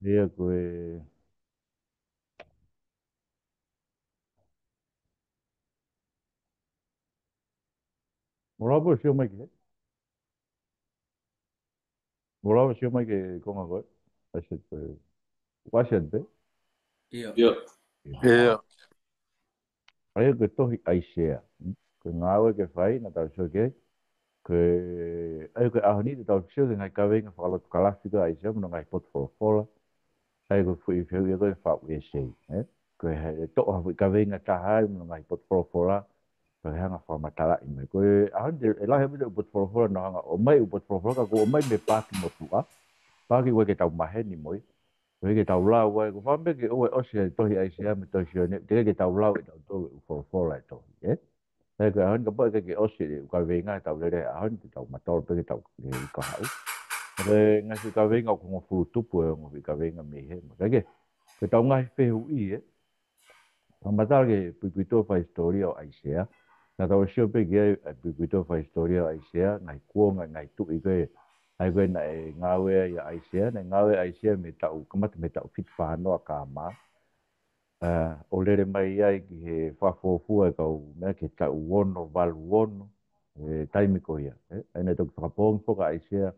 Ia koe, morava sio mai ke, morava sio mai ke konga koe, aset koe, waset be, Iya. Joo. ha, aia koe tohi aisea, koe ngawe ke whai, na tau sio ke, koe, aia koe ahoni te tau sio ke ngai kawenga whakalotu kalasi koe aisea, muna ngai pot wholofola, aia koe fui whiu ia koe whau e sei, koe he toa hafu kawenga tahai, muna ngai pot wholofola, koe hanga whamatala i mai, koe ahoni te elahe mita upot wholofola no hanga, o mai upot wholofola ka ko o mai me pāki motua, pāki koe ke tau maheni moi, koe ke tau lau wai, ko whambe ke oe ose e tohi ai se ame tohi sio ne, te ke tau lau e tau tohi u wholofola e tohi, Hei koe ahoni ka poe ke ose e uka venga e tau lere ahoni te tau matoro pe ke tau ke uka hau. Re ngasi uka venga o kongo furu tupu e ongo uka venga me he, ma kage, koe tau ngahi whehu i Pamatala ke pipito fa historia o Aisea. Na tau sio pe ke pipito fa historia o Aisea, ngai kuonga ngai tu i koe ai koe na e ngawe ia Aisea, na ngawe Aisea me tau kamata me tau fit whanoa ka ma. O lere mai ai ki he whafofua e kau mea ke tau wono, walu wono, taimi ko ia. Aina tuk whakapong poka Aisea,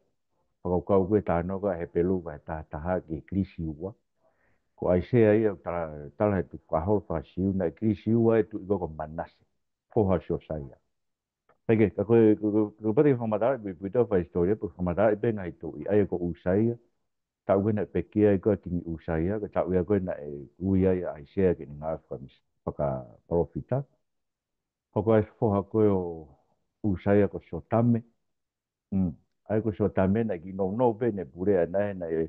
whakaukau koe tānoka he pelu vai tātaha ki krisi ua. Ko ai se ai tala he tu kahol fa siu na krisi ua e tu iko ko manase. Foha sio saia. Pege, ka ko pati whamata i pito fa historia, po whamata i penga i tu i ai ko usaia. Tau kena pekia i koe kingi usaia, ka tau ia koe na e ui ai ai se ke ni ngā whaka profita. Hoko ai foha koe o usaia ko sio tame. Ai ko sio tame na ki no pe ne pure ana na e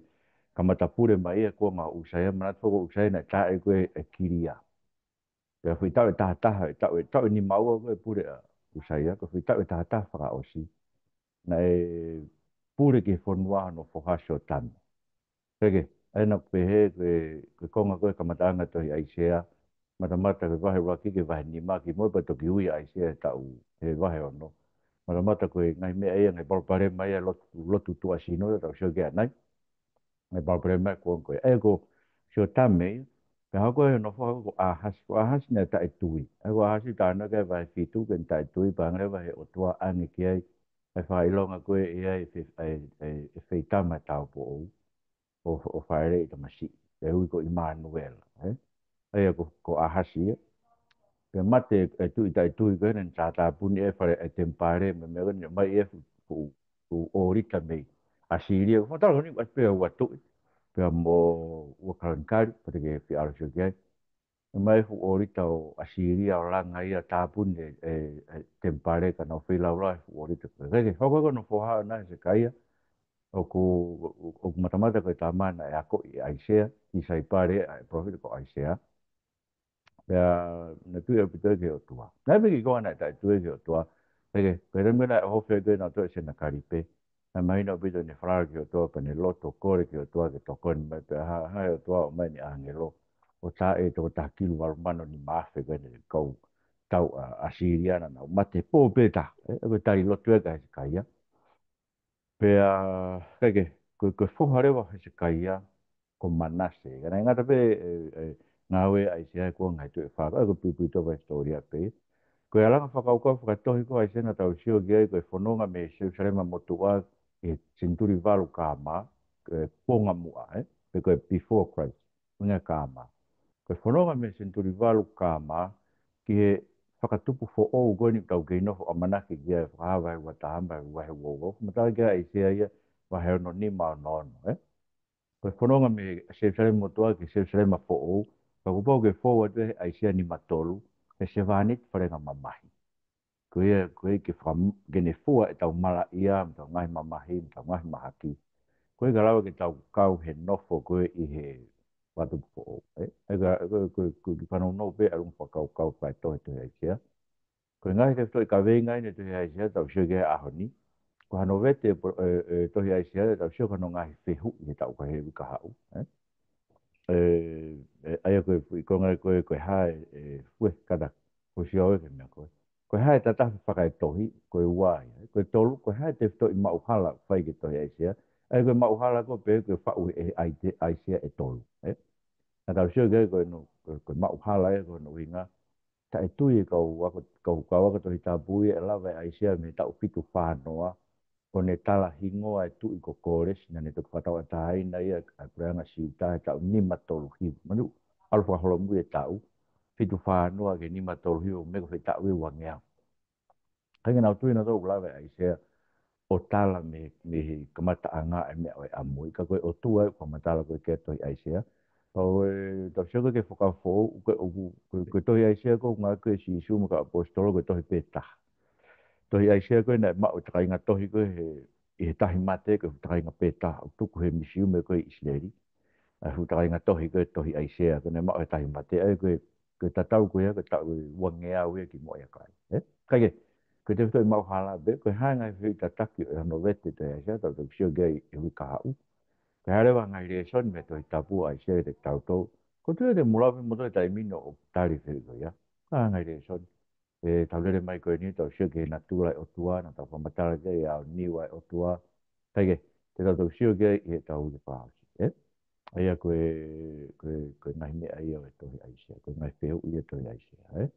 kamata pure mai e ko ngā usaya mana toko usaya na ta e koe e kiria. Pea fui tau e taha taha, tau e ni maua koe pure a usaya, ko fui tau e taha taha whaka osi. Na e pure ki whanua no whahasio tanu. Pege, aina pehe koe konga koe kamataanga tohi aisea, matamata koe wahe waki ke wahe ni maki moi pa toki ui aisea tau he wahe ono. Matamata koe ngai mea ea ngai balpare mai e lotu tua sino, tau sio kia nai. Ngai balpare mai koe koe. Ea ko sio tamei, Ka hako e no whaka ko ahasi na ta e tui. E ko ahasi tāna kai vai fitu ken ta e tui pangre vai o tua ange ki ai. E whailonga koe e ai e wheitama tau po ou. O whaere i tamasi. E hui ko Immanuel. E ko ahasi e. Pe mate e tui ta e tui koe nen tā tā puni e whare e tempare me mea kone mai e fu o rita mei. Asiria. Whatara honi kwa pēa ua tui. Pea mo ua karankari. Pate ke whi arasio ki ai. Mai fu orita o Asiria o langa ia tāpun tempare ka no whila ora fu orita. Kake, hoko no foha na se kaia o ku matamata ko tamana e ako i Aisea, i saipare e profit ko Aisea. Pea na tui e pito ke o tua. Nai piki koa na tai tui ke o tua. Kake, pere mena e hofe ke na toi se na karipe. Na mai no pito ni frara ke o tua pa ni loto kore ke o tua ke tokoni mai pea hai o tua o mai ni angelo. O tā e tō tākilu warumano ni maafe gane kou tau a Siriana na mate pō pēta. E koe tari lotu e ka hese kaia. Pea, kake, koe whoharewa hese kaia ko manase. Kana ingata pē ngāwe aise ai kua ngai tu e whaka. Koe pūpū tō vai storia pē. Koe alanga whakaukau whakatohi ko aise na tau sio ki ai koe whanonga me Jerusalema motua e Centuri Valu Kāma. Koe pōnga mua, Koe before Christ. Unga Kāma. Koe whanonga me Centuri Valu Kāma ki he whakatupu fo o goni tau kei nofo a manake ki ai whakawai wa tahamba e wahe wogo. Matara kia ai sea ia wahe ono ni mao nono, Koe whanonga me Jerusalem motua ki Jerusalem fo o. Ka kupau ke forward e ai sea ni matolu. Ke se vanit wharenga mamahi. Koe ke gene fua e tau mala ia, tau ngahi mamahi, tau ngahi mahaki. Koe ka lawa ke tau kau he nofo koe i he watu po o. Koe ki whanau no pe alung whakau kau whai tohe tohe ai kia. Koe ngahi te toi ka vei ngai ne tohe ai kia tau sio kia ahoni. Ko hano vete tohe ai kia tau sio kano ngahi whehu i he tau ka he wika hau. Aia koe i konga koe hae fue kada. Ko sio oe ke mea koe. Koe hae ta tahi whakaetohi, koe wai. Koe tolu, koe hae te whto i mauhala whai ke tohi aisea. E koe mauhala ko pe koe whau e aisea e tolu. Nā tau sio kei koe no, koe mauhala e koe no inga. Ta e tui e kau waka tohi tā pui e lawa e aisea me tau pitu whānoa. Ko ne tala hingoa e tui ko kores, na ne toku whatau a tā haina ia, a kureanga siuta e tau nima tolu hiu. Manu, alwha holo mui e tau. Pitu whānoa ke nima tolu hiu, me ko whi tau i wangea. Kainga nau tui na tau lawe ai sea o tala me kamata anga e mea oi amui. Ka koe o tua e kwa matala koe kia tohi ai sea. Pau e tau sio ke whakafou, koe tohi ai sea ko ngā koe si isu mo ka apostolo koe tohi pētaha. Tohi ai sea koe na e mao takai ngā tohi koe he tahi mate koe takai ngā pētaha. O tuku he misiu me koe isleri. A hu takai ngā tohi koe tohi ai sea koe na e mao he tahi mate. Ai koe tatau koe koe tau wangea ue ki moe kai. Kai ke? Ko te whai mau hala be, ko hanga i whita taki o hano vete te asia, tau tau sio gei i hui kahau. Ko harewa ngai rea son me toi tapu ai sia te tau tau. Ko tu e te mulawi mo toi tai mino o tari whiri ko ia. Ka ngai rea son. E tau lere mai koe ni tau sio gei na tūlai o tua, na tau whamatara gei au niwai o tua. Taike, te tau tau sio gei i e tau ui pāosi. Aia koe ngai mea ia o e tohi aisia, koe ngai whiu i e tohi aisia.